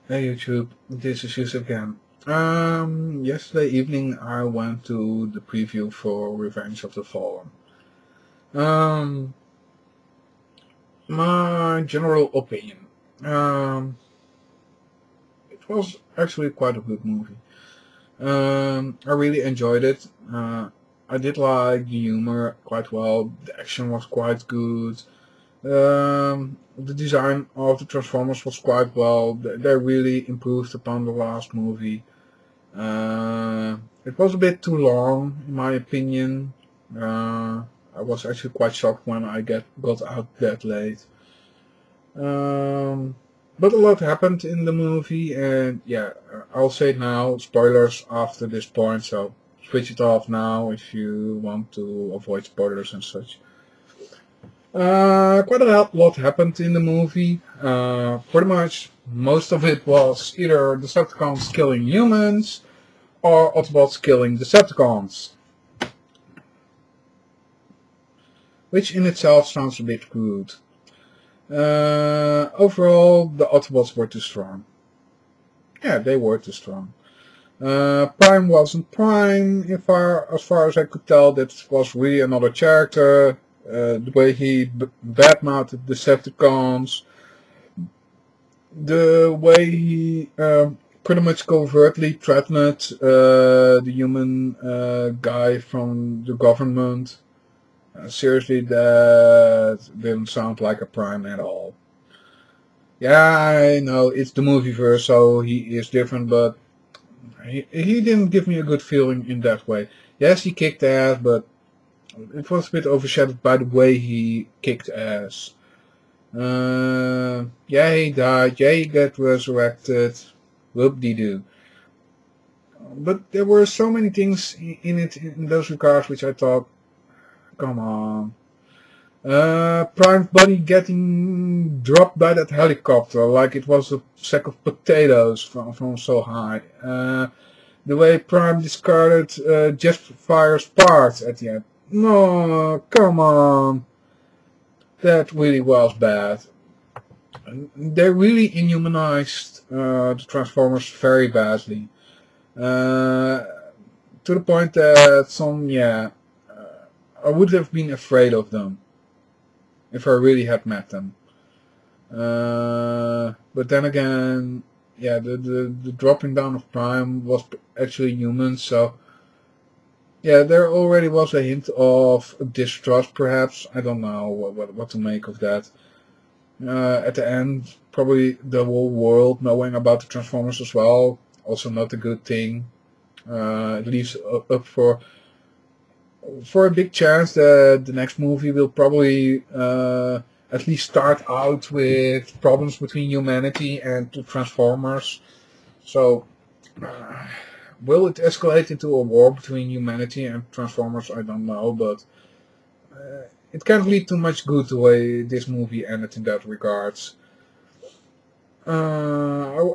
Hey YouTube, this is Eucep again. Yesterday evening I went to the preview for Revenge of the Fallen. Um, my general opinion. Um, it was actually quite a good movie. I really enjoyed it. I did like the humor quite well. The action was quite good. The design of the Transformers was quite well. They really improved upon the last movie. It was a bit too long, in my opinion. I was actually quite shocked when I got out that late. Um, but a lot happened in the movie, and yeah, I'll say it now. Spoilers after this point, so switch it off now if you want to avoid spoilers and such. Quite a lot happened in the movie. Pretty much most of it was either Decepticons killing humans or Autobots killing Decepticons, which in itself sounds a bit crude. Overall, the Autobots were too strong. Yeah, they were too strong. Prime wasn't Prime, as far as I could tell. That was really another character. The way he badmouthed Decepticons, the way he pretty much covertly threatened the human guy from the government. Seriously, that didn't sound like a Prime at all. Yeah, I know it's the movieverse, so he is different, but he didn't give me a good feeling in that way. Yes, he kicked ass, but it was a bit overshadowed by the way he kicked ass. Yeah, he died. Yeah, he got resurrected. Whoop-de-doo. But there were so many things in it in those regards which I thought, come on. Prime's body getting dropped by that helicopter like it was a sack of potatoes from so high. The way Prime discarded Jetfire's parts at the end. No, come on. That really was bad. They really inhumanized the Transformers very badly. Uh, to the point that I would have been afraid of them if I really had met them. But then again, yeah, the dropping down of Prime was actually human, so yeah, there already was a hint of distrust, perhaps. I don't know what to make of that. At the end, probably the whole world knowing about the Transformers as well, also not a good thing. It leaves up for a big chance that the next movie will probably at least start out with problems between humanity and the Transformers. So, will it escalate into a war between humanity and Transformers? I don't know, but it can't lead to much good the way this movie ended in that regards. Uh,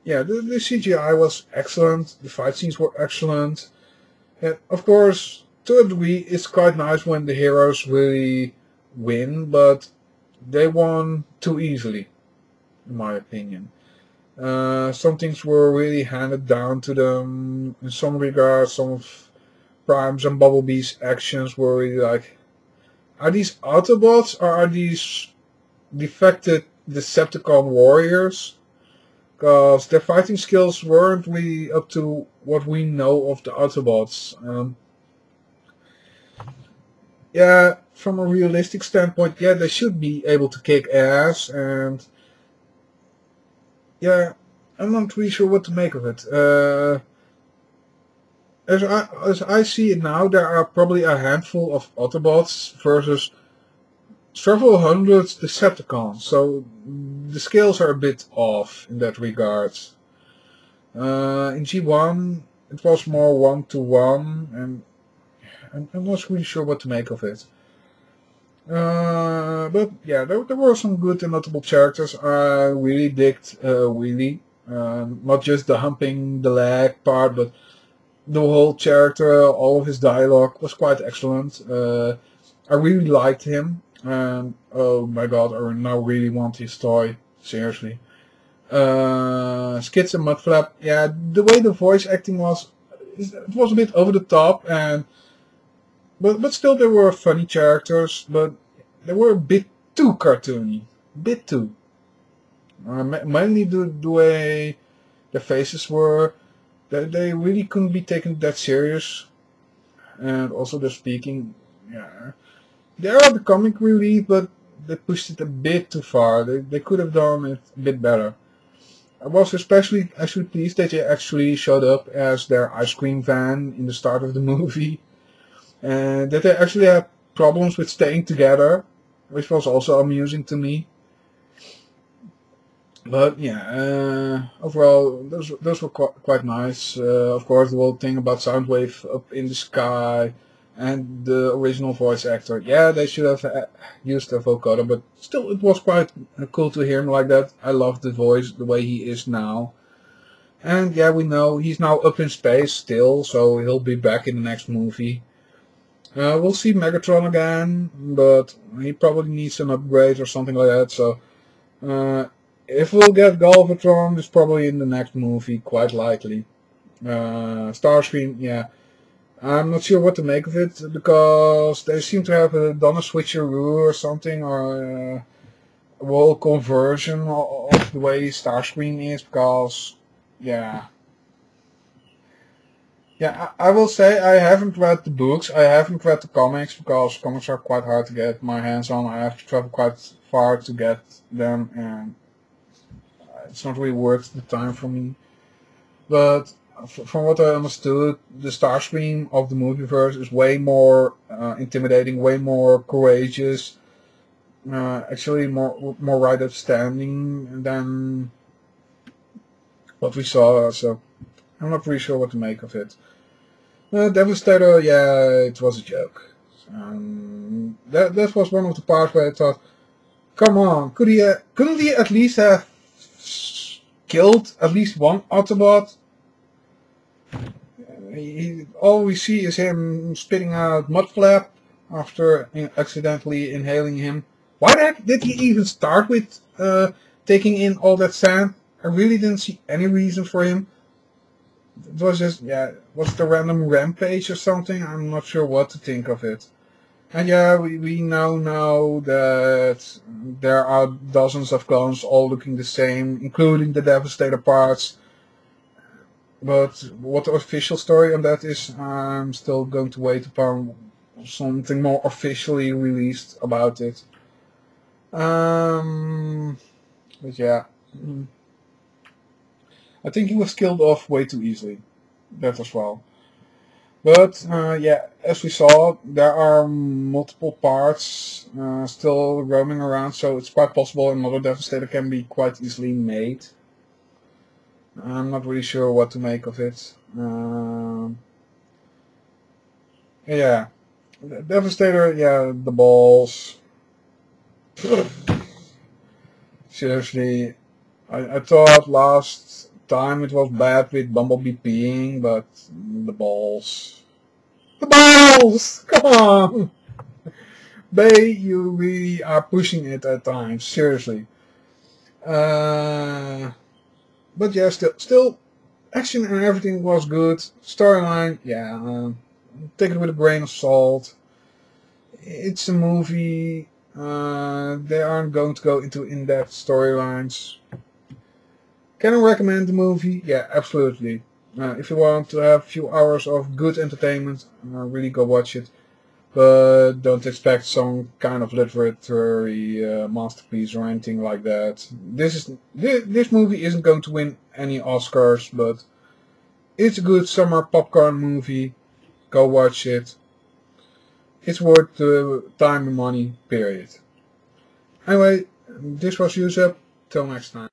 yeah, the CGI was excellent. The fight scenes were excellent. And of course, to a degree, it's quite nice when the heroes really win, but they won too easily, in my opinion. Some things were really handed down to them in some regards. Some of Prime's and Bumblebee's actions were really like, are these Autobots or are these defected Decepticon warriors? Because their fighting skills weren't really up to what we know of the Autobots. Yeah, from a realistic standpoint, yeah, they should be able to kick ass, and yeah, I'm not really sure what to make of it. As I see it now, there are probably a handful of Autobots versus several hundred Decepticons, so the scales are a bit off in that regard. In G1, it was more 1-to-1, and I'm not really sure what to make of it. But yeah, there were some good and notable characters. I really digged Wheelie. Not just the humping the leg part, but the whole character, all of his dialogue was quite excellent. I really liked him. And oh my god, I now really want his toy. Seriously. Skits and Mudflap, yeah, the way the voice acting was, it was a bit over the top, and but still there were funny characters, but they were a bit too cartoony, bit too. Mainly the way their faces were, they really couldn't be taken that serious, and also their speaking, yeah, they are the comic relief, but they pushed it a bit too far. They could have done it a bit better. I was especially actually pleased that they actually showed up as their ice cream van in the start of the movie, and that they actually had problems with staying together, which was also amusing to me. But yeah, overall, those were quite nice. Of course, the whole thing about Soundwave up in the sky and the original voice actor. Yeah, they should have used a vocoder, but still, it was quite cool to hear him like that. I love the voice, the way he is now. And yeah, we know he's now up in space still, so he'll be back in the next movie. We'll see Megatron again, but he probably needs an upgrade or something like that. So if we'll get Galvatron, it's probably in the next movie, quite likely. Starscream, yeah. I'm not sure what to make of it, because they seem to have done a switcheroo or something, or a whole conversion of the way Starscream is, because, yeah. Yeah, I will say I haven't read the books, I haven't read the comics, because comics are quite hard to get my hands on. I have to travel quite far to get them, and it's not really worth the time for me. But from what I understood, the Starscream of the movieverse is way more intimidating, way more courageous, actually more right upstanding than what we saw. So I'm not really sure what to make of it. Devastator, yeah, it was a joke. That was one of the parts where I thought, come on, couldn't he at least have killed at least one Autobot? All we see is him spitting out Mudflap after accidentally inhaling him. Why the heck did he even start with taking in all that sand? I really didn't see any reason for him. It was just, yeah, was it a random rampage or something? I'm not sure what to think of it. And yeah, we now know that there are dozens of guns all looking the same, including the Devastator parts. But what the official story on that is, I'm still going to wait upon something more officially released about it. But yeah, I think he was killed off way too easily. That as well. But yeah, as we saw, there are multiple parts still roaming around, so it's quite possible another Devastator can be quite easily made. I'm not really sure what to make of it. Yeah, Devastator, yeah, the balls. Seriously, I thought last time it was bad with Bumblebee peeing, but the balls. The balls! Come on! Bay, you really are pushing it at times, seriously. But yeah, still, action and everything was good. Storyline, yeah, take it with a grain of salt. It's a movie. They aren't going to go into in-depth storylines. Can I recommend the movie? Yeah, absolutely. If you want to have a few hours of good entertainment, really go watch it. But don't expect some kind of literary masterpiece or anything like that. This movie isn't going to win any Oscars, but it's a good summer popcorn movie. Go watch it. It's worth the time and money, period. Anyway, this was Eucep. Till next time.